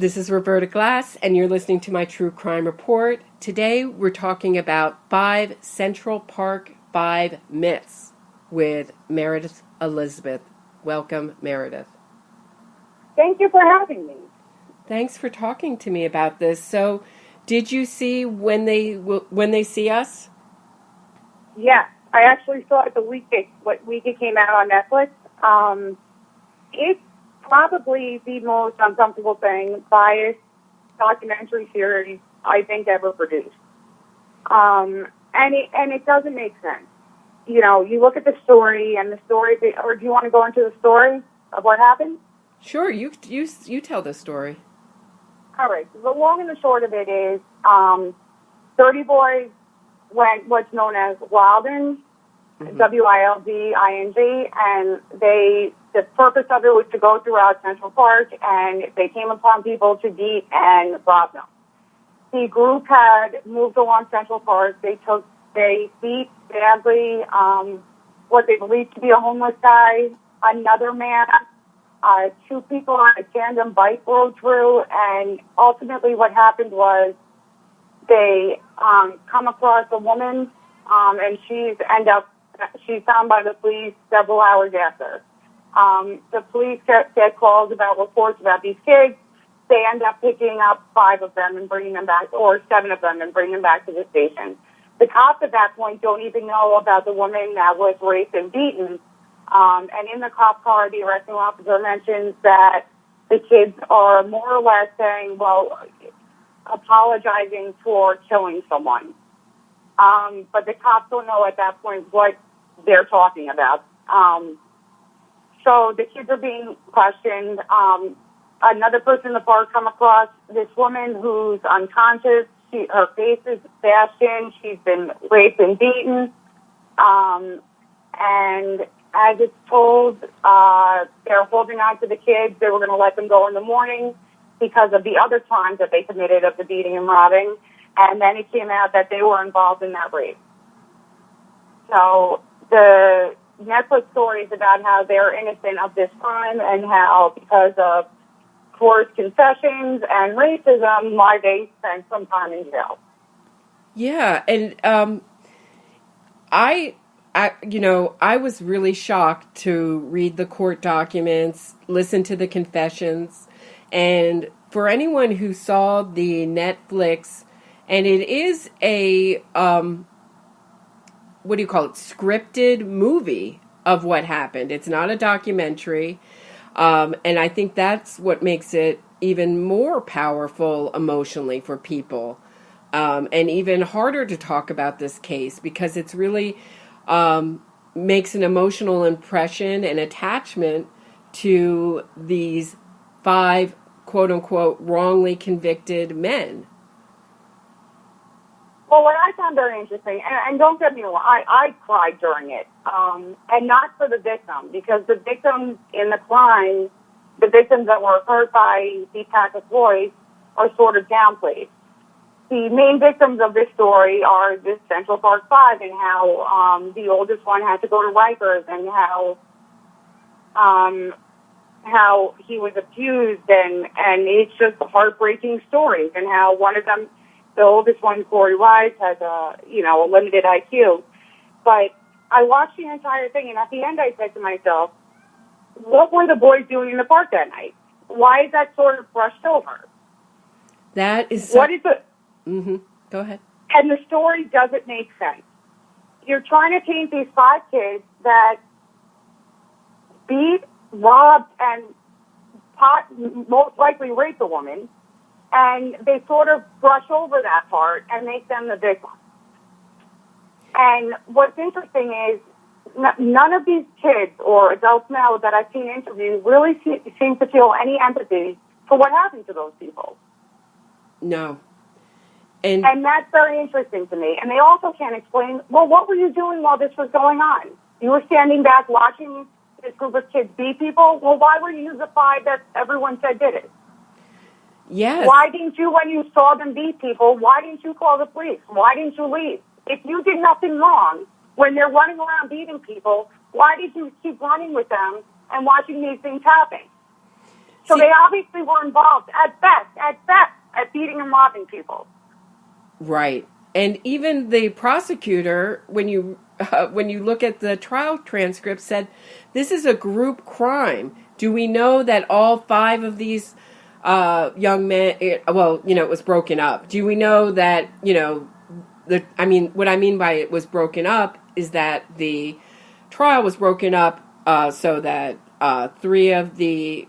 This is Roberta Glass, and you're listening to my True Crime Report. Today, we're talking about 5 Central Park 5 myths with Meredith Elizabeth. Welcome, Meredith. Thank you for having me. Thanks for talking to me about this. So, did you see When They See Us? Yes, I actually saw it the week it came out on Netflix. It's probably the most uncomfortable thing, biased documentary series I think ever produced. And it doesn't make sense. You know, you look at the story, or do you want to go into the story of what happened? Sure, you tell the story. All right. The long and the short of it is, 30 boys went what's known as wilding, Wilding, and the purpose of it was to go throughout Central Park, and they came upon people to beat and rob them. The group had moved along Central Park. They beat badly what they believed to be a homeless guy, another man, 2 people on a tandem bike rode through, and ultimately what happened was they come across a woman, and she's found by the police several hours after. The police get calls about reports about these kids. They end up picking up 5 of them and bringing them back, or 7 of them and bringing them back to the station. The cops at that point don't even know about the woman that was raped and beaten. And in the cop car, the arresting officer mentions that the kids are more or less saying, well, apologizing for killing someone. But the cops don't know at that point what they're talking about. So the kids are being questioned. Another person in the park come across this woman who's unconscious. Her face is bashed in. She's been raped and beaten. And as it's told, they're holding on to the kids. They were going to let them go in the morning because of the other crimes that they committed of the beating and robbing. And then it came out that they were involved in that rape. So the Netflix story is about how they're innocent of this crime and how, because of forced confessions and racism, why they spent some time in jail. Yeah, and I was really shocked to read the court documents, listen to the confessions, and for anyone who saw the Netflix, and it is a scripted movie of what happened. It's not a documentary. And I think that's what makes it even more powerful emotionally for people, and even harder to talk about this case because it's really makes an emotional impression and attachment to these 5 quote-unquote wrongly convicted men. Well, what I found very interesting, and don't get me wrong, I cried during it, and not for the victim, because the victims in the crime, the victims that were hurt by the attack of boys, are sort of downplayed. The main victims of this story are this Central Park 5 and how the oldest one had to go to Rikers and how he was abused, and it's just heartbreaking stories, and how one of them, the oldest one, Corey Wise, has a limited IQ. But I watched the entire thing, and at the end I said to myself, what were the boys doing in the park that night? Why is that sort of brushed over? That is... What is it? Mm-hmm. Go ahead. And the story doesn't make sense. You're trying to paint these 5 kids that beat, robbed, and most likely raped a woman, and they sort of brush over that part and make them the victim. And what's interesting is none of these kids or adults now that I've seen interviewed really seem to feel any empathy for what happened to those people. No. And that's very interesting to me. And they also can't explain, well, what were you doing while this was going on? You were standing back watching this group of kids beat people? Well, why were you the 5 that everyone said did it? Yes. Why didn't you, when you saw them beat people, why didn't you call the police? Why didn't you leave? If you did nothing wrong, when they're running around beating people, why did you keep running with them and watching these things happen? So they obviously were involved, at best, at beating and robbing people. Right. And even the prosecutor, when you look at the trial transcript, said this is a group crime. Do we know that all 5 of these young men? It was broken up. Do we know that what I mean by it was broken up is that the trial was broken up so that 3 of the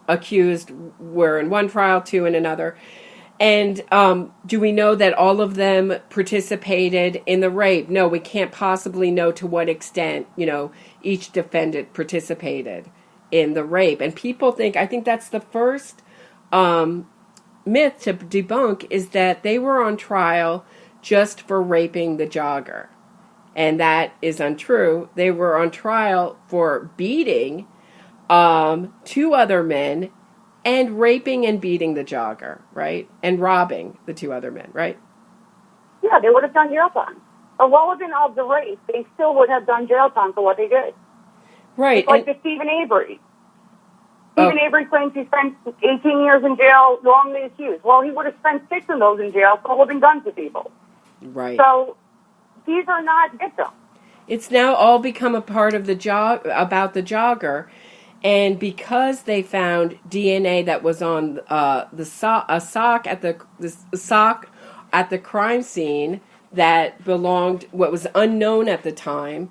accused were in one trial, 2 in another. And do we know that all of them participated in the rape? No, we can't possibly know to what extent, each defendant participated in the rape. And people I think that's the first myth to debunk, is that they were on trial just for raping the jogger. And that is untrue. They were on trial for beating 2 other men and raping and beating the jogger, right? And robbing the 2 other men, right? Yeah, they would have done jail time. Irrelevant of the race, they still would have done jail time for what they did. Right. It's like the Stephen Avery. Stephen Avery claims he spent 18 years in jail wrongly accused. Well, he would have spent 6 of those in jail for holding guns to people. Right. So these are not victims. It's now all become a part of about the jogger. And because they found DNA that was on a sock at the crime scene that belonged, what was unknown at the time,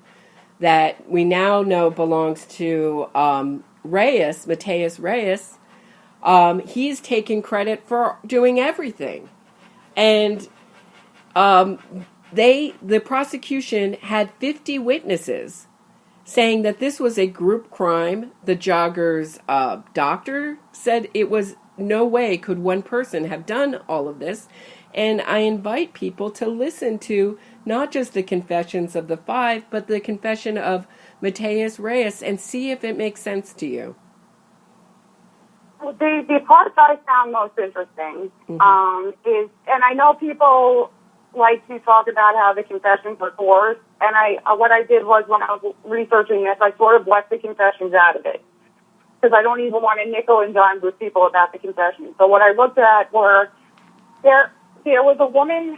that we now know belongs to Mateus Reyes, he's taking credit for doing everything. And the prosecution had 50 witnesses saying that this was a group crime. The jogger's doctor said it was no way could one person have done all of this. And I invite people to listen to not just the confessions of the 5, but the confession of Mateus Reyes and see if it makes sense to you. The part that I found most interesting is, and I know people like to talk about how the confessions were coerced, and what I did was, when I was researching this, I sort of left the confessions out of it, because I don't even want to nickel and dime with people about the confessions. So what I looked at were, there was a woman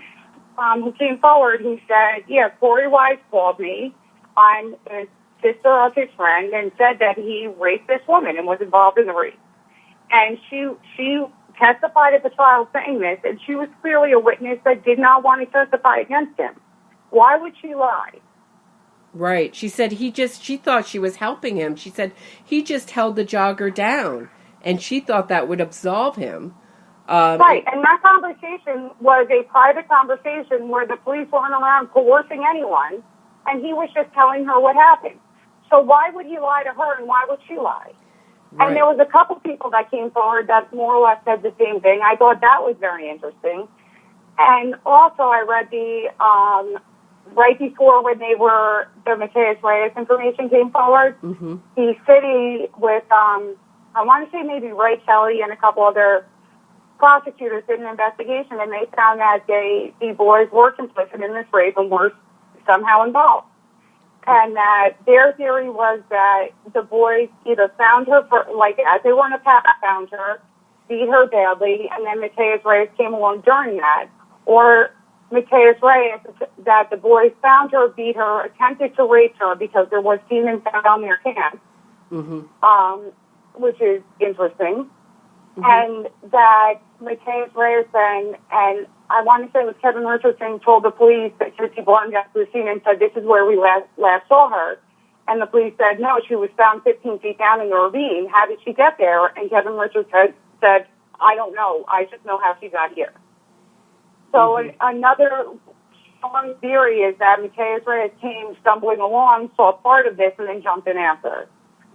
who came forward who said, yeah, Corey Wise called me, I'm the sister of his friend, and said that he raped this woman and was involved in the rape. And she testified at the trial saying this, and she was clearly a witness that did not want to testify against him. Why would she lie? Right. She said she thought she was helping him. She said he just held the jogger down, and she thought that would absolve him. Right, and that conversation was a private conversation where the police weren't around coercing anyone, and he was just telling her what happened. So why would he lie to her, and why would she lie? Right. And there was a couple people that came forward that more or less said the same thing. I thought that was very interesting. And also I read right before when the Mateus Reyes information came forward, the city with, I want to say maybe Ray Kelly and a couple other prosecutors did an investigation, and they found that the boys were complicit in this rape and were somehow involved. And that their theory was that the boys either found her, as they were in a path, found her, beat her badly, and then Mateus Reyes came along during that. Or Mateus Reyes, that the boys found her, beat her, attempted to rape her because there was semen found on their camp, which is interesting. And that Mateus Reyes and I want to say it was Kevin Richardson told the police that she belonged to the scene and said, this is where we last saw her. And the police said, no, she was found 15 feet down in the ravine. How did she get there? And Kevin Richardson said, I don't know. I just know how she got here. So another strong theory is that Mateus Reyes came stumbling along, saw part of this, and then jumped in after.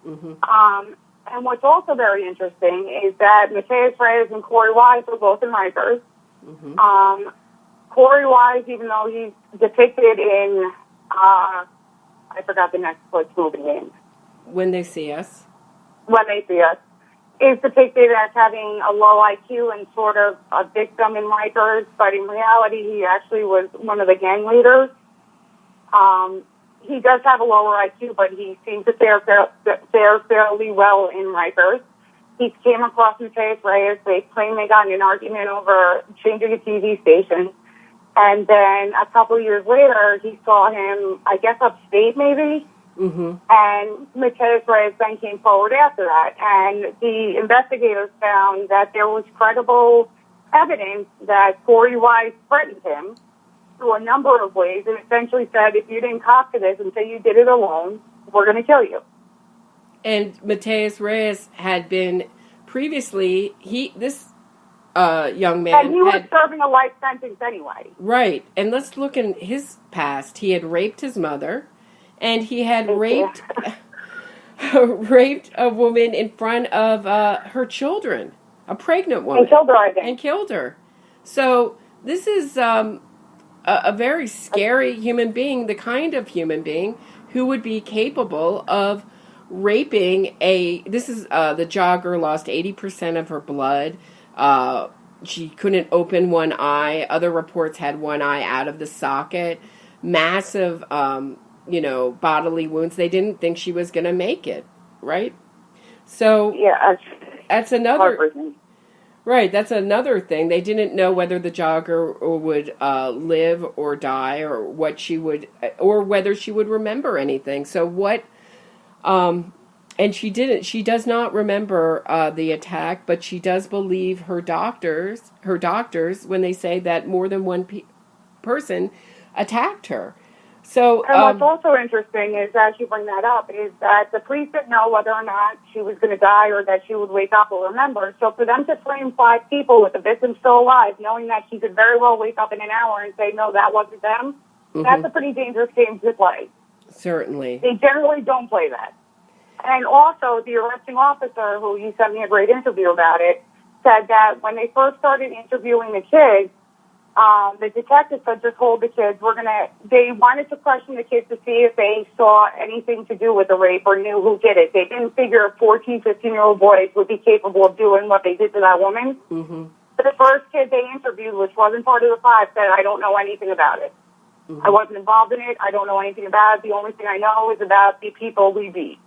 And what's also very interesting is that Mateus Reyes and Corey Wise were both in Rikers. Corey Wise, even though he's depicted in, I forgot the Netflix movie name. When They See Us. When They See Us. Is depicted as having a low IQ and sort of a victim in Rikers, but in reality he actually was one of the gang leaders. He does have a lower IQ, but he seems to fare fairly well in Rikers. he came across Mateus Reyes. They claim they got in an argument over changing a TV station. And then a couple of years later, he saw him, I guess, upstate maybe. Mm-hmm. And Mateus Reyes then came forward after that. And the investigators found that there was credible evidence that Corey Wise threatened him through a number of ways and essentially said, if you didn't cop to this and say you did it alone, we're going to kill you. And Mateus Reyes had been previously, this young man. And he was serving a life sentence anyway. Right. And let's look in his past. He had raped his mother, and he had raped a woman in front of her children, a pregnant woman. And killed her, I think. And killed her. So this is a very scary human being, the kind of human being who would be capable of raping this is the jogger lost 80% of her blood. She couldn't open one eye. Other reports had one eye out of the socket. Massive, bodily wounds. They didn't think she was going to make it, right? So yeah, that's another. Right, that's another thing. They didn't know whether the jogger would live or die, or what she would, or whether she would remember anything. So what? And she didn't. She does not remember the attack, but she does believe her doctors when they say that more than one person attacked her. So, and what's also interesting is, as you bring that up, is that the police didn't know whether or not she was going to die or that she would wake up or remember. So for them to frame 5 people with the victim still alive, knowing that she could very well wake up in an hour and say, no, that wasn't them, that's a pretty dangerous game to play. Certainly. They generally don't play that. And also, the arresting officer, who you sent me a great interview about it, said that when they first started interviewing the kids, the detectives said, just hold the kids. They wanted to question the kids to see if they saw anything to do with the rape or knew who did it. They didn't figure 14, 15-year-old boys would be capable of doing what they did to that woman. Mm-hmm. But the first kid they interviewed, which wasn't part of the 5, said, I don't know anything about it. Mm-hmm. I wasn't involved in it. I don't know anything about it. The only thing I know is about the people we beat.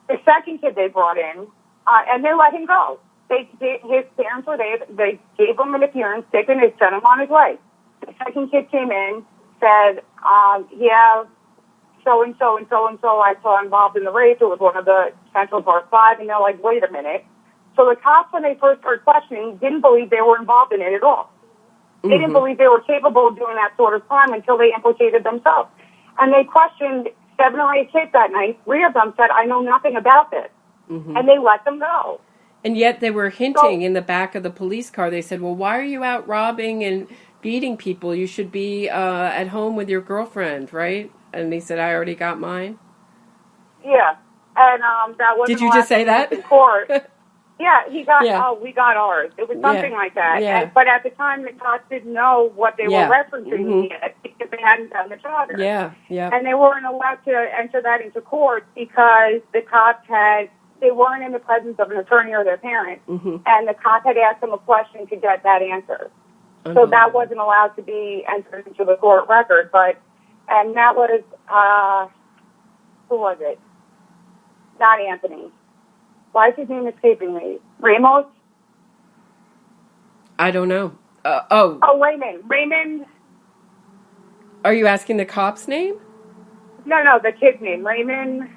The second kid they brought in, and they let him go. His parents were there. They gave him an appearance ticket and sent him on his way. The second kid came in, said, yeah, so-and-so and so-and-so I saw involved in the rape. It was one of the Central Park 5. And they're like, wait a minute. So the cops, when they first started questioning, didn't believe they were involved in it at all. They didn't believe they were capable of doing that sort of crime until they implicated themselves. And they questioned 7 or 8 kids that night. 3 of them said, I know nothing about this. Mm-hmm. And they let them go. And yet they were hinting in the back of the police car. They said, well, why are you out robbing and beating people? You should be at home with your girlfriend, right? And he said, I already got mine. Yeah. And that wasn't Did you just say that? In court. Yeah, he got, we got ours. It was something like that. Yeah. But at the time, the cops didn't know what they were referencing yet because they hadn't done the charter. Yeah, yeah. And they weren't allowed to enter that into court because the cops they weren't in the presence of an attorney or their parent. Mm-hmm. And the cop had asked them a question to get that answer. So that wasn't allowed to be entered into the court record. And that was, who was it? Not Anthony. Why is his name escaping me? Ramos? I don't know. Raymond. Raymond. Are you asking the cop's name? No, the kid's name. Raymond.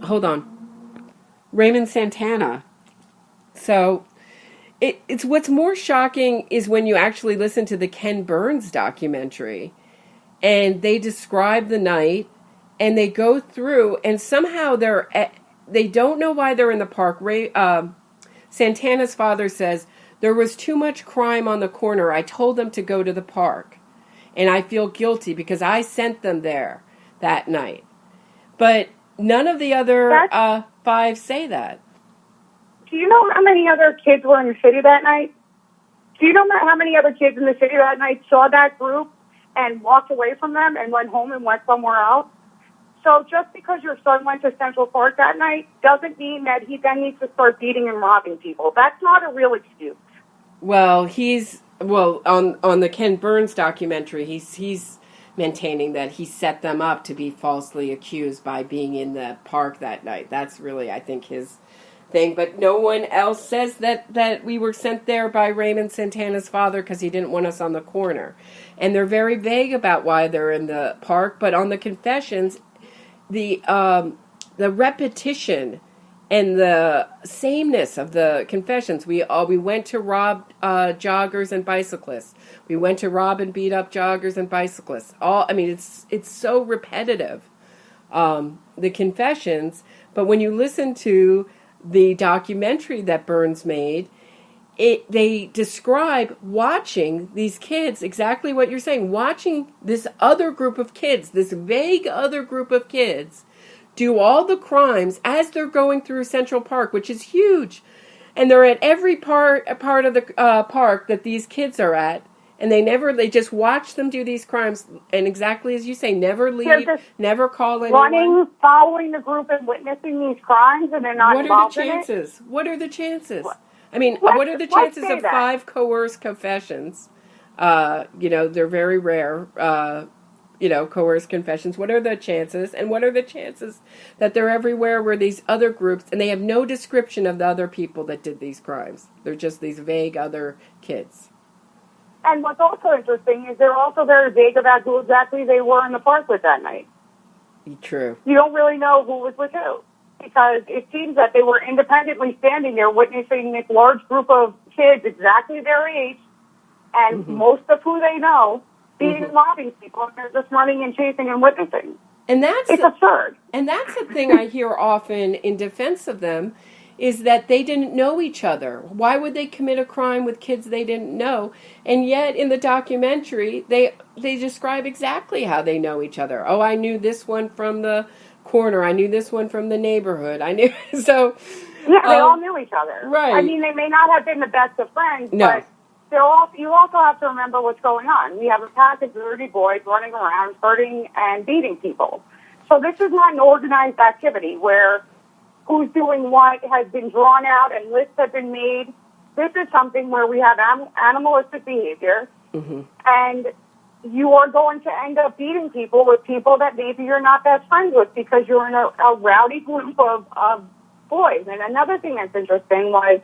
Hold on. Raymond Santana. So, it's what's more shocking is when you actually listen to the Ken Burns documentary, and they describe the night, and they go through, and somehow they don't know why they're in the park. Santana's father says, there was too much crime on the corner. I told them to go to the park. And I feel guilty because I sent them there that night. But none of the other 5 say that. Do you know how many other kids were in the city that night? Do you know how many other kids in the city that night saw that group and walked away from them and went home and went somewhere else? So just because your son went to Central Park that night doesn't mean that he then needs to start beating and robbing people. That's not a real excuse. Well, on the Ken Burns documentary, he's maintaining that he set them up to be falsely accused by being in the park that night. That's really, I think, his thing, but no one else says that we were sent there by Raymond Santana's father because he didn't want us on the corner. And they're very vague about why they're in the park, but on the confessions, the repetition and the sameness of the confessions. We went to rob joggers and bicyclists. We went to rob and beat up joggers and bicyclists. It's so repetitive, the confessions. But when you listen to the documentary that Burns made, they describe watching these kids, exactly what you're saying, watching this other group of kids, this vague other group of kids, do all the crimes as they're going through Central Park, which is huge. And they're at every part of the park that these kids are at. And they just watch them do these crimes. And exactly as you say, never leave, never call anyone. Running, following the group and witnessing these crimes, and they're not involved in it? What are the chances? What are the chances of 5 coerced confessions? They're very rare, coerced confessions. What are the chances? And what are the chances that they're everywhere where these other groups, and they have no description of the other people that did these crimes. They're just these vague other kids. And what's also interesting is they're also very vague about who exactly they were in the park with that night. True. You don't really know who was with who, because it seems that they were independently standing there witnessing this large group of kids exactly their age, and most of who they know beating and robbing people, and they're just running and chasing and witnessing. And it's absurd. And that's the thing I hear often in defense of them, is that they didn't know each other. Why would they commit a crime with kids they didn't know? And yet in the documentary, they describe exactly how they know each other. Oh, I knew this one from the corner. I knew this one from the neighborhood. I knew, so... Yeah, they all knew each other. Right. I mean, they may not have been the best of friends, no. But you also have to remember what's going on. We have a pack of dirty boys running around, hurting and beating people. So this is not an organized activity where who's doing what has been drawn out and lists have been made. This is something where we have animalistic behavior, and you are going to end up beating people with people that maybe you're not best friends with because you're in a rowdy group of boys. And another thing that's interesting was,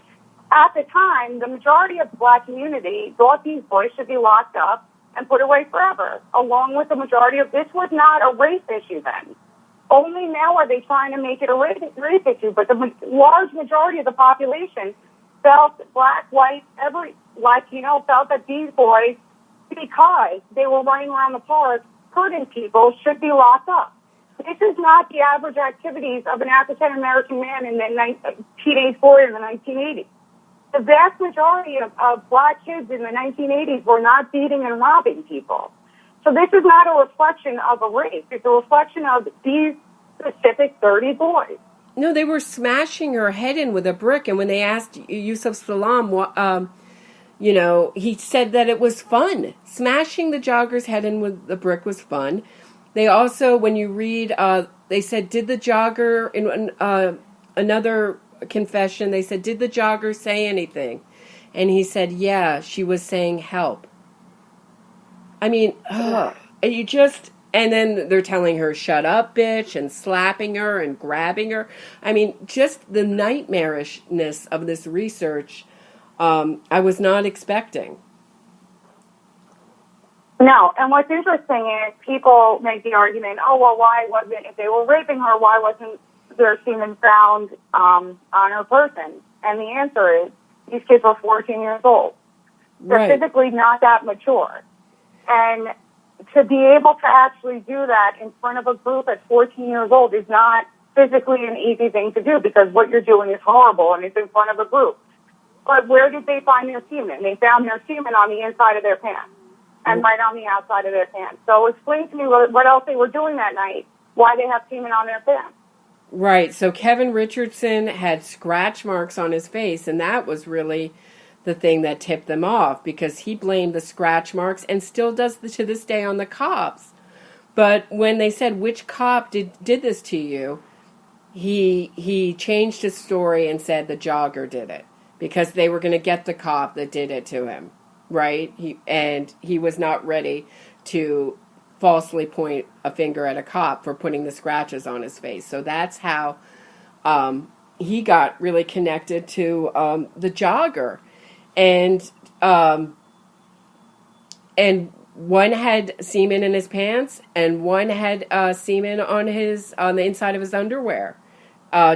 at the time, the majority of the black community thought these boys should be locked up and put away forever, along with the majority of... This was not a race issue then. Only now are they trying to make it a race issue, but the large majority of the population felt, black, white, Latino, felt that these boys, because they were running around the park hurting people, should be locked up. This is not the average activities of an African-American man in the teenage boy in the 1980s. The vast majority of black kids in the 1980s were not beating and robbing people. So this is not a reflection of a race. It's a reflection of these specific 30 boys. No, they were smashing her head in with a brick. And when they asked Yusuf Salam, he said that it was fun. Smashing the jogger's head in with the brick was fun. They also, when you read, they said, did the jogger, in another confession, they said, did the jogger say anything? And he said, yeah, she was saying help. I mean, and then they're telling her, shut up, bitch, and slapping her and grabbing her. I mean, just the nightmarishness of this research, I was not expecting. No, and what's interesting is people make the argument, why wasn't, if they were raping her, why wasn't there semen found on her person? And the answer is, these kids were 14 years old. They're physically not that mature. And to be able to actually do that in front of a group at 14 years old is not physically an easy thing to do, because what you're doing is horrible and it's in front of a group. But where did they find their semen? They found their semen on the inside of their pants and right on the outside of their pants. So explain to me what else they were doing that night, why they have semen on their pants. Right. So Kevin Richardson had scratch marks on his face, and that was really the thing that tipped them off, because he blamed the scratch marks and still does to this day on the cops. But when they said, which cop did this to you, he changed his story and said the jogger did it, because they were going to get the cop that did it to him, right? He was not ready to falsely point a finger at a cop for putting the scratches on his face. So that's how he got really connected to the jogger, and um, and one had semen in his pants, and one had semen on the inside of his underwear,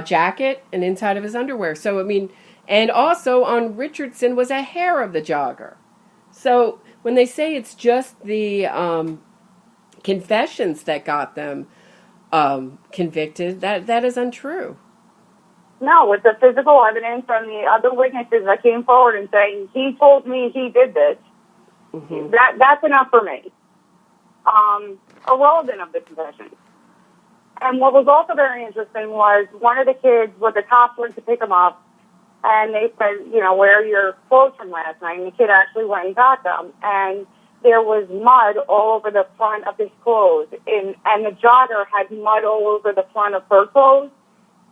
jacket, and inside of his underwear. So I mean, and also on Richardson was a hair of the jogger. So when they say it's just the confessions that got them convicted, that is untrue. No, with the physical evidence from the other witnesses that came forward and saying, he told me he did this, Mm-hmm. that's enough for me. Irrelevant of the confession. And what was also very interesting was one of the kids, the cops went to pick him up, and they said, where are your clothes from last night? And the kid actually went and got them. And there was mud all over the front of his clothes. And the jogger had mud all over the front of her clothes.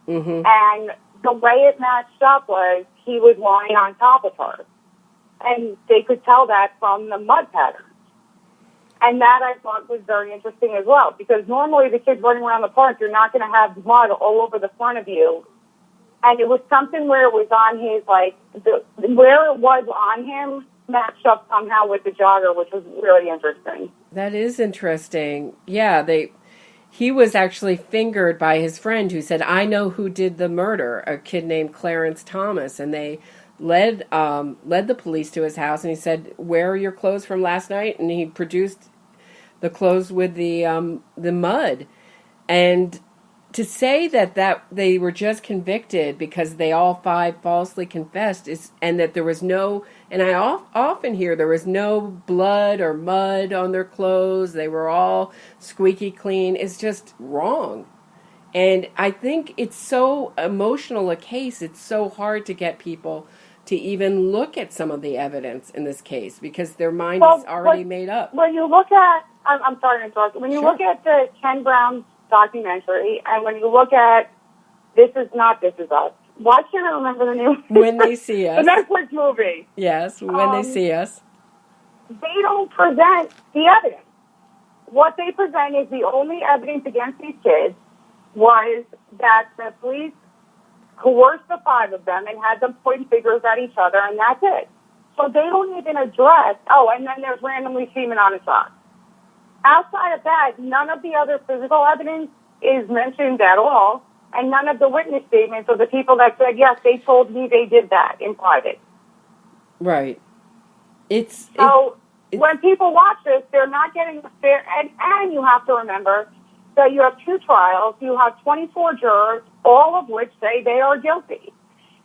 Mm-hmm. And the way it matched up was he was lying on top of her. And they could tell that from the mud pattern. And that I thought was very interesting as well, because normally the kids running around the park, you're not going to have mud all over the front of you. And it was something where it was on his, where it was on him matched up somehow with the jogger, which was really interesting. That is interesting. Yeah, he was actually fingered by his friend who said, I know who did the murder, a kid named Clarence Thomas. And they led the police to his house, and he said, where are your clothes from last night? And he produced the clothes with the mud. And to say that they were just convicted because they all five falsely confessed and that there was no, and I often hear there was no blood or mud on their clothes, they were all squeaky clean, is just wrong. And I think it's so emotional a case, it's so hard to get people to even look at some of the evidence in this case because their mind is already made up. When you look at, I'm sorry to interrupt, when you Sure. look at the Ken Brown documentary, and when you look at This Is Us. Why can't I remember the name? When They See Us. The Netflix movie. Yes, When They See Us. They don't present the evidence. What they present is the only evidence against these kids was that the police coerced the five of them and had them point fingers at each other, and that's it. So they don't even address, and then there's randomly semen on his sock. Outside of that, none of the other physical evidence is mentioned at all, and none of the witness statements of the people that said, yes, they told me they did that in private. Right. When people watch this, they're not getting a fair, and you have to remember that you have two trials, you have 24 jurors, all of which say they are guilty.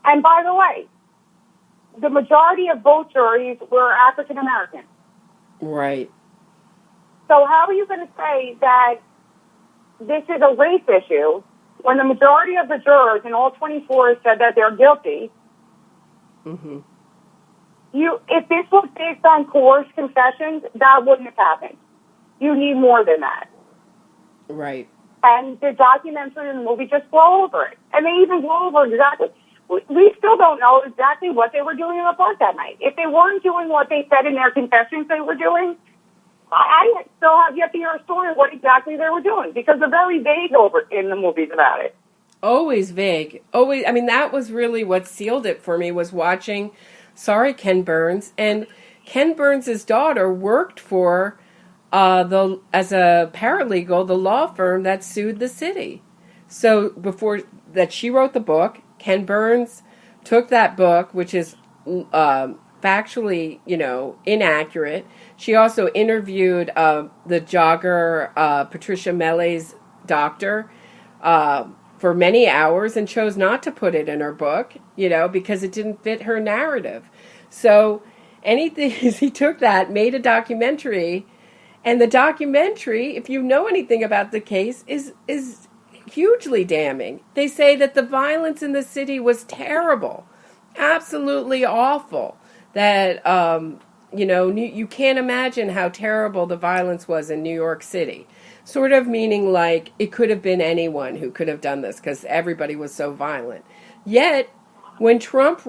And by the way, the majority of both juries were African American. Right. So how are you going to say that this is a race issue when the majority of the jurors and all 24 said that they're guilty? Mm-hmm. If this was based on coerced confessions, that wouldn't have happened. You need more than that. Right. And the documentary and the movie just blow over it. And they even blow over exactly. We still don't know exactly what they were doing in the park that night. If they weren't doing what they said in their confessions they were doing, I still have yet to hear a story of what exactly they were doing, because they're very vague over in the movies about it. Always vague. Always. I mean, that was really what sealed it for me, was watching Ken Burns. And Ken Burns' daughter worked for as a paralegal, the law firm that sued the city. So before that, she wrote the book. Ken Burns took that book, which is factually, inaccurate. She also interviewed the jogger, Patricia Melle's doctor, for many hours and chose not to put it in her book, because it didn't fit her narrative. So he took that, made a documentary, and the documentary, if you know anything about the case, is hugely damning. They say that the violence in the city was terrible, absolutely awful. That, you can't imagine how terrible the violence was in New York City. Sort of meaning like it could have been anyone who could have done this because everybody was so violent. Yet, when Trump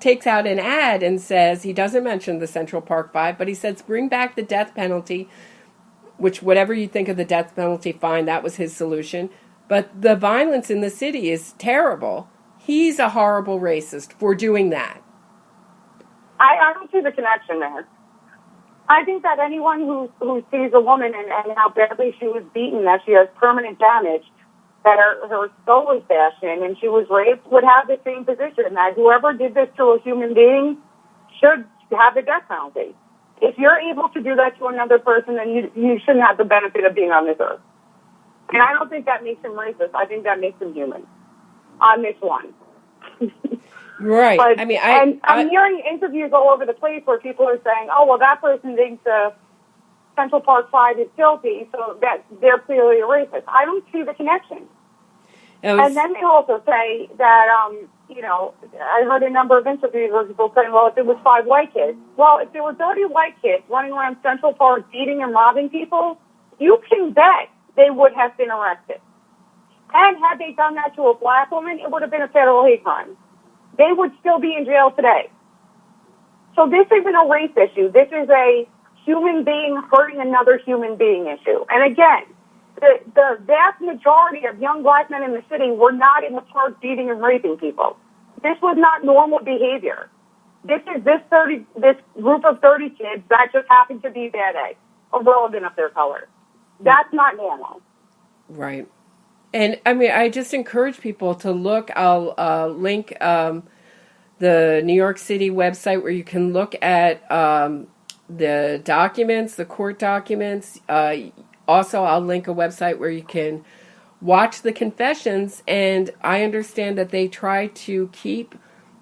takes out an ad and says, he doesn't mention the Central Park Five, but he says, bring back the death penalty, which whatever you think of the death penalty, fine, that was his solution. But the violence in the city is terrible. he's a horrible racist for doing that. I don't see the connection there. I think that anyone who sees a woman and how badly she was beaten, that she has permanent damage, that her skull was bashed in and she was raped, would have the same position, that whoever did this to a human being should have the death penalty. If you're able to do that to another person, then you shouldn't have the benefit of being on this earth. And I don't think that makes him racist. I think that makes him human on this one. Right. But, I mean, I'm hearing interviews all over the place where people are saying, oh, well, that person thinks Central Park 5 is guilty, so that they're clearly a racist. I don't see the connection. And then they also say that, I heard a number of interviews where people saying, well, if it was 5 white kids. Well, if there were 30 white kids running around Central Park beating and robbing people, you can bet they would have been arrested. And had they done that to a black woman, it would have been a federal hate crime. They would still be in jail today. So this isn't a race issue. This is a human being hurting another human being issue. And again, the vast majority of young black men in the city were not in the park beating and raping people. This was not normal behavior. This is this group of 30 kids that just happened to be bad eggs, irrelevant of their color. That's not normal. Right. And I mean, I just encourage people to look. I'll link the New York City website where you can look at the documents, the court documents. Also, I'll link a website where you can watch the confessions. And I understand that they try to keep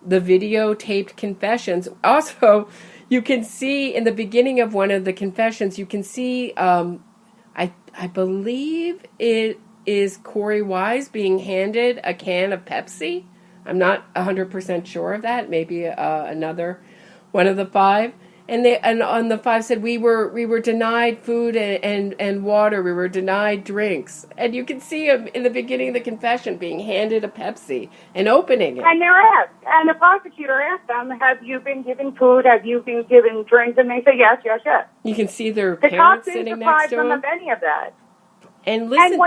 the videotaped confessions. Also, you can see in the beginning of one of the confessions, you can see, I believe it is Corey Wise being handed a can of Pepsi. I'm not 100% sure of that. Maybe another one of the 5. And on the 5 said we were denied food and water. We were denied drinks. And you can see him in the beginning of the confession being handed a Pepsi and opening it. And they're asked, and the prosecutor asked them, "Have you been given food? Have you been given drinks?" And they say, "Yes, yes, yes." You can see their the parents cops sitting didn't next deprive to them him. of any of that. And listen.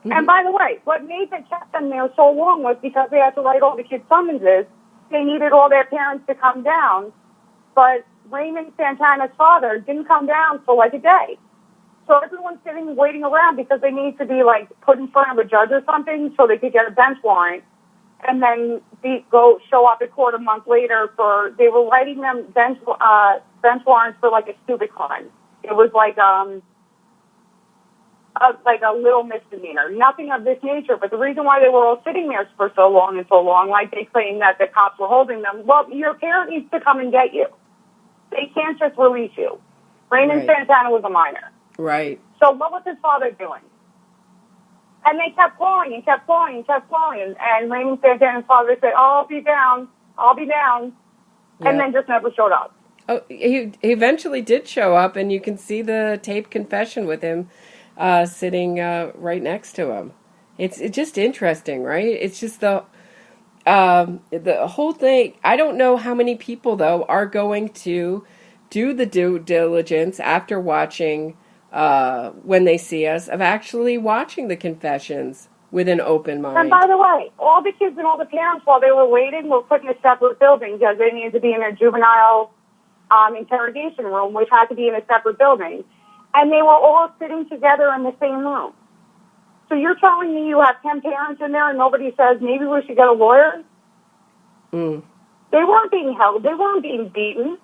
And by the way, what made them kept them there so long was because they had to write all the kids' summonses. They needed all their parents to come down, but Raymond Santana's father didn't come down for like a day. So everyone's sitting waiting around because they need to be like put in front of a judge or something so they could get a bench warrant and then go show up at court a month later they were writing them bench warrants for like a stupid crime. It was like a little misdemeanor, nothing of this nature. But the reason why they were all sitting there for so long, like they claim that the cops were holding them, well, your parent needs to come and get you. They can't just release you. Raymond Santana was a minor. Right. So what was his father doing? And they kept calling and kept calling and kept calling. And Raymond Santana's father said, "Oh, I'll be down. I'll be down." Yeah. And then just never showed up. Oh, he eventually did show up, and you can see the taped confession with him sitting right next to him. It's just interesting, right? It's just the whole thing. I don't know how many people, though, are going to do the due diligence after watching, when they see us, of actually watching the confessions with an open mind. And by the way, all the kids and all the parents, while they were waiting, were put in a separate building because they needed to be in a juvenile interrogation room, which had to be in a separate building. And they were all sitting together in the same room. So you're telling me you have 10 parents in there and nobody says, maybe we should get a lawyer? Mm. They weren't being held. They weren't being beaten.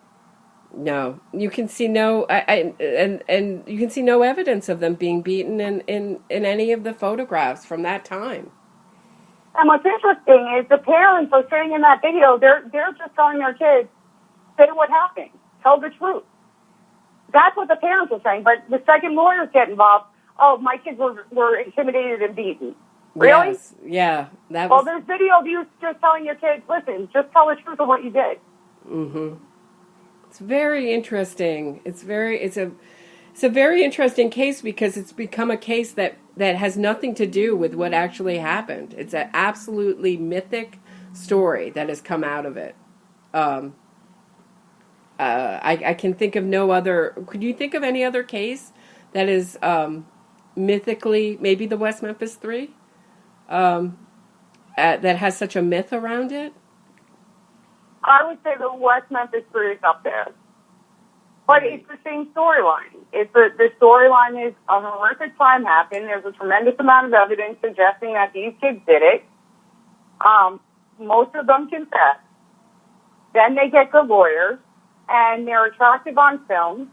No. You can see and you can see no evidence of them being beaten in any of the photographs from that time. And what's interesting is the parents are saying in that video, they're just telling their kids, say what happened. Tell the truth. That's what the parents are saying. But the second lawyers get involved. Oh, my kids were intimidated and beaten. Really? Yes. Yeah. Well, there's video of you just telling your kids, listen, just tell the truth of what you did. Mm-hmm. It's very interesting. It's a very interesting case because it's become a case that has nothing to do with what actually happened. It's an absolutely mythic story that has come out of it. I can think of no other. Could you think of any other case that is mythically, maybe the West Memphis 3, that has such a myth around it? I would say the West Memphis Three is up there. But it's the same storyline. The storyline is a horrific crime happened. There's a tremendous amount of evidence suggesting that these kids did it. Most of them confess. Then they get good lawyers, and they're attractive on film.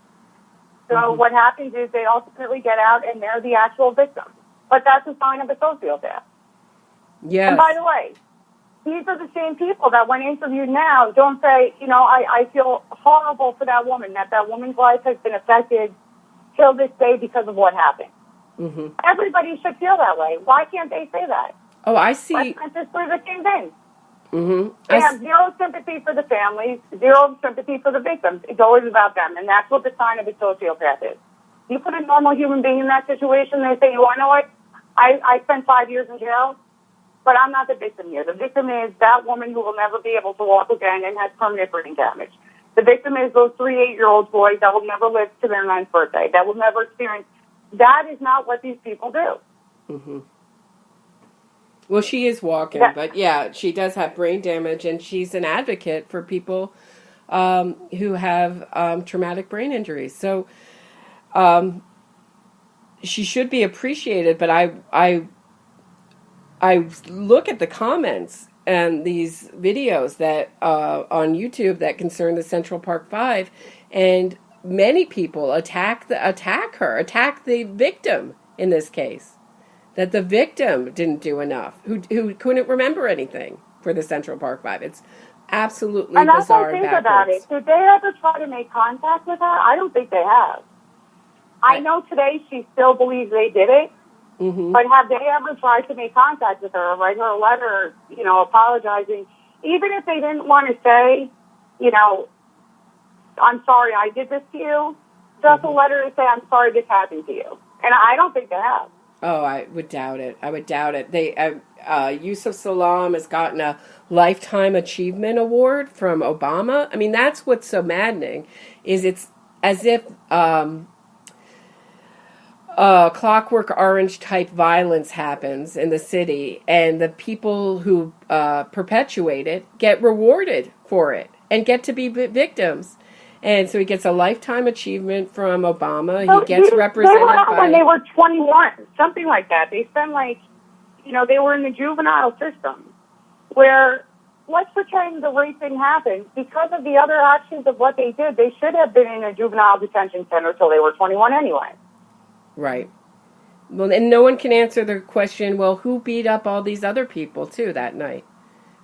So what happens is they ultimately get out, and they're the actual victim. But that's a sign of a sociopath. Yes. And by the way, these are the same people that when interviewed now don't say, I feel horrible for that woman, that woman's life has been affected till this day because of what happened. Mm-hmm. Everybody should feel that way. Why can't they say that? Oh, I see. Let's just do the same thing. Mm-hmm. They have zero sympathy for the families, zero sympathy for the victims. It's always about them, and that's what the sign of a sociopath is. You put a normal human being in that situation, they say, you want to know what? I spent 5 years in jail. But I'm not the victim here. The victim is that woman who will never be able to walk again and has permanent brain damage. The victim is those 3 8-year-old boys that will never live to their 9th birthday, that will never experience. That is not what these people do. Mm-hmm. Well, she is walking, but yeah, she does have brain damage, and she's an advocate for people who have traumatic brain injuries. So she should be appreciated, but I look at the comments and these videos that on YouTube that concern the Central Park Five, and many people attack the victim in this case. That the victim didn't do enough, who couldn't remember anything for the Central Park Five. It's absolutely bizarre. And that's bizarre what I think backwards. about it. Did they ever try to make contact with her? I don't think they have. I know today she still believes they did it. Mm-hmm. But have they ever tried to make contact with her, write her a letter, apologizing? Even if they didn't want to say, I'm sorry I did this to you, just a letter to say, I'm sorry this happened to you. And I don't think they have. Oh, I would doubt it. They, Yusuf Salaam has gotten a Lifetime Achievement Award from Obama. I mean, that's what's so maddening, is it's as if... Clockwork Orange type violence happens in the city, and the people who perpetuate it get rewarded for it and get to be victims. And so he gets a Lifetime Achievement from Obama. He gets represented they were out by... when they were 21, something like that. They spent they were in the juvenile system where, let's pretend the rape thing happened. Because of the other actions of what they did, they should have been in a juvenile detention center till they were 21 anyway. Right. Well, and no one can answer the question, well, who beat up all these other people, too, that night?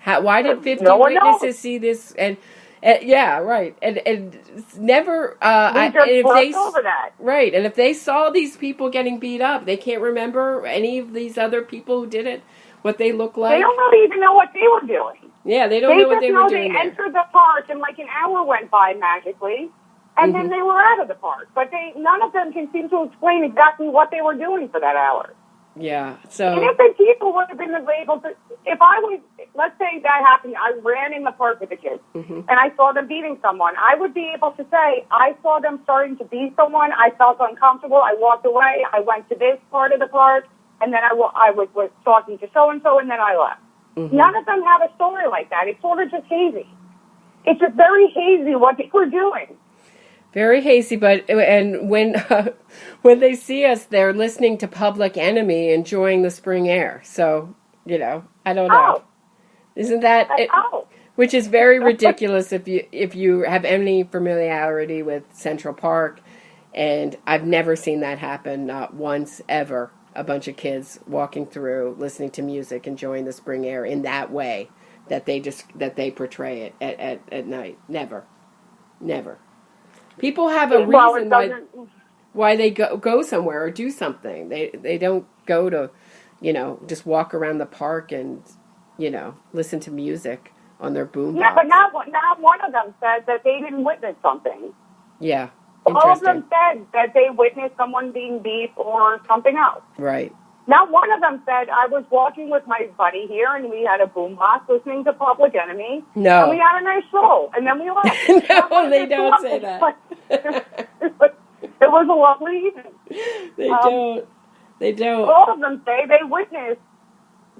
Why did 50 witnesses see this? And yeah, right. And never... over that. Right. And if they saw these people getting beat up, they can't remember any of these other people who did it, what they look like? They don't really even know what they were doing. Yeah, they don't know what they were doing. They entered the park and an hour went by magically. And then they were out of the park. But none of them can seem to explain exactly what they were doing for that hour. Yeah, so... And if the people would have been able to... If I was... Let's say that happened. I ran in the park with the kids. Mm-hmm. And I saw them beating someone. I would be able to say, I saw them starting to beat someone. I felt uncomfortable. I walked away. I went to this part of the park. And then I was talking to so-and-so, and then I left. Mm-hmm. None of them have a story like that. It's sort of just hazy. It's just very hazy what they were doing. Very hazy, and when they see us, they're listening to Public Enemy, enjoying the spring air. So, I don't know. Isn't that it? Which is very ridiculous if you have any familiarity with Central Park, and I've never seen that happen, not once ever. A bunch of kids walking through, listening to music, enjoying the spring air in that way that they portray it at night. Never. People have a reason why they go somewhere or do something. They don't go to, just walk around the park and, listen to music on their boombox. Yeah, but not one of them said that they didn't witness something. Yeah, all of them said that they witnessed someone being beat or something else. Right. Not one of them said, I was walking with my buddy here, and we had a boombox listening to Public Enemy. No. And we had a nice stroll, and then we left. No, they don't say that. It was a lovely evening. They don't. All of them say they witnessed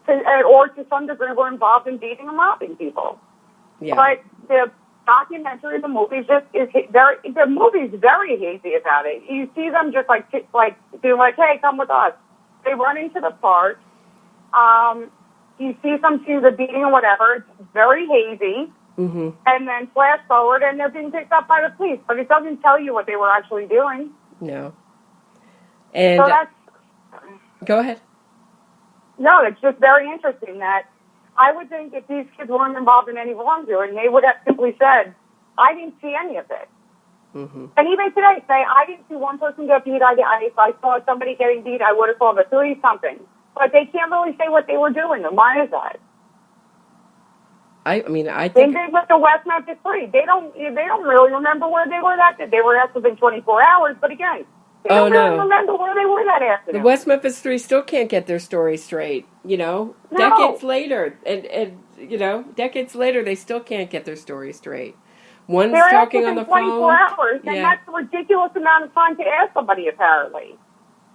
or to some degree were involved in beating and robbing people. Yeah. But the documentary, the movie the movie's very hazy about it. You see them just like being like, hey, come with us. They run into the park. You see some scenes of beating or whatever. It's very hazy. Mm-hmm. And then flash forward, and they're being picked up by the police. But it doesn't tell you what they were actually doing. No. And so that's... Go ahead. No, it's just very interesting that I would think if these kids weren't involved in any wrongdoing, they would have simply said, I didn't see any of it. Mm-hmm. And even today, say, I didn't see one person get beat. If I saw somebody getting beat, I would have called the police, something. But they can't really say what they were doing, and why is that? I think... Same thing with the West Memphis 3. They don't really remember where they were that day. They were there within 24 hours, but again, they don't really remember where they were that afternoon. The West Memphis 3 still can't get their story straight, No. Decades later. And decades later, they still can't get their story straight. One's talking on the phone. 24 hours, and that's a ridiculous amount of time to ask somebody, apparently.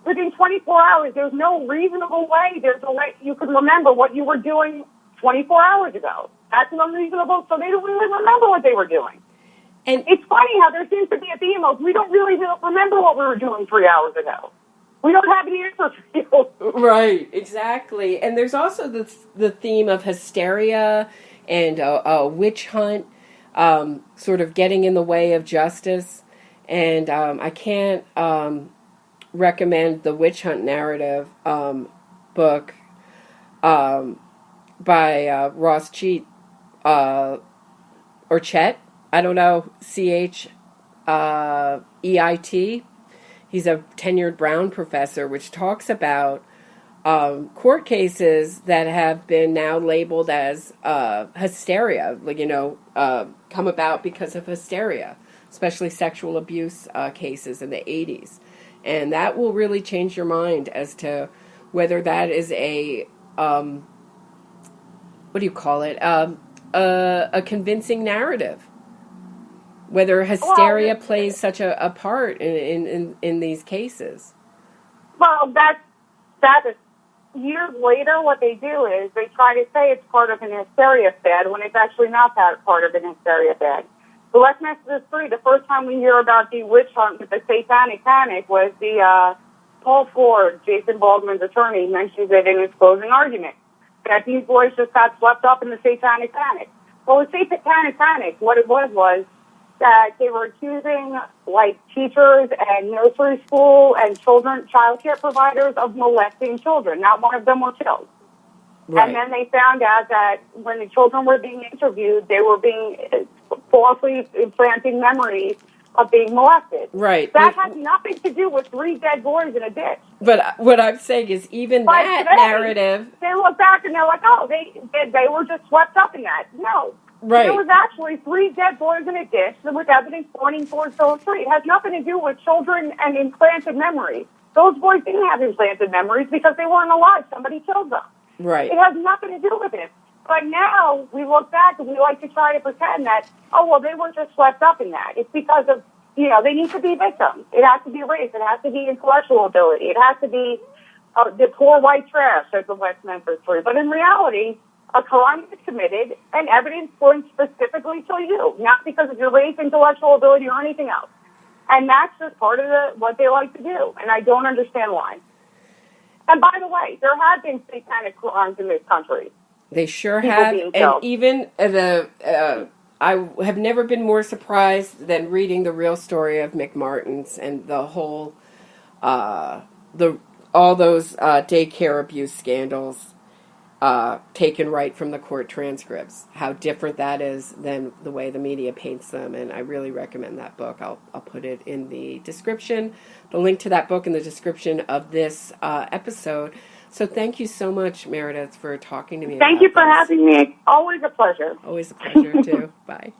Within 24 hours, there's no reasonable way. There's a way you can remember what you were doing 24 hours ago. That's unreasonable, so they don't really remember what they were doing. And it's funny how there seems to be a theme of we don't really remember what we were doing 3 hours ago. We don't have any answers for you. Right, exactly. And there's also the theme of hysteria and a witch hunt sort of getting in the way of justice. And I can't recommend the Witch Hunt Narrative book by Ross Cheat or Chet. I don't know, CHEIT. He's a tenured Brown professor, which talks about court cases that have been now labeled as hysteria, come about because of hysteria, especially sexual abuse cases in the 80s. And that will really change your mind as to whether that is a, a convincing narrative. Whether hysteria plays such a part in these cases. Well, that is years later. What they do is they try to say it's part of an hysteria fad when it's actually not part of an hysteria fad. The West Memphis 3, the first time we hear about the witch hunt with the satanic panic was the Paul Ford, Jason Baldwin's attorney, mentions it in his closing argument, that these boys just got swept up in the satanic panic. Well, the satanic panic, what it was that they were accusing, teachers and nursery school and child care providers of molesting children. Not one of them were killed. Right. And then they found out that when the children were being interviewed, they were being falsely implanting memories of being molested. Right. That has nothing to do with 3 dead boys in a ditch. But what I'm saying is even that narrative... They look back and they're like, oh, they were just swept up in that. No. Right. There was actually 3 dead boys in a ditch with evidence pointing towards those 3. It has nothing to do with children and implanted memories. Those boys didn't have implanted memories because they weren't alive. Somebody killed them. Right. It has nothing to do with it. But now we look back and we like to try to pretend that, they were just swept up in that. It's because of, they need to be victims. It has to be race. It has to be intellectual ability. It has to be the poor white trash of the West Memphis 3. But in reality, a crime is committed, and evidence points specifically to you, not because of your race, intellectual ability, or anything else. And that's just part of what they like to do, and I don't understand why. And by the way, there have been satanic crimes in this country. They sure have, and even I have never been more surprised than reading the real story of McMartin's and the whole, all those daycare abuse scandals. Taken right from the court transcripts, how different that is than the way the media paints them. And I really recommend that book. I'll put it in the description, the link to that book in the description of this episode. So thank you so much, Meredith, for talking to me. Thank you for having me. Always a pleasure. Always a pleasure, too. Bye.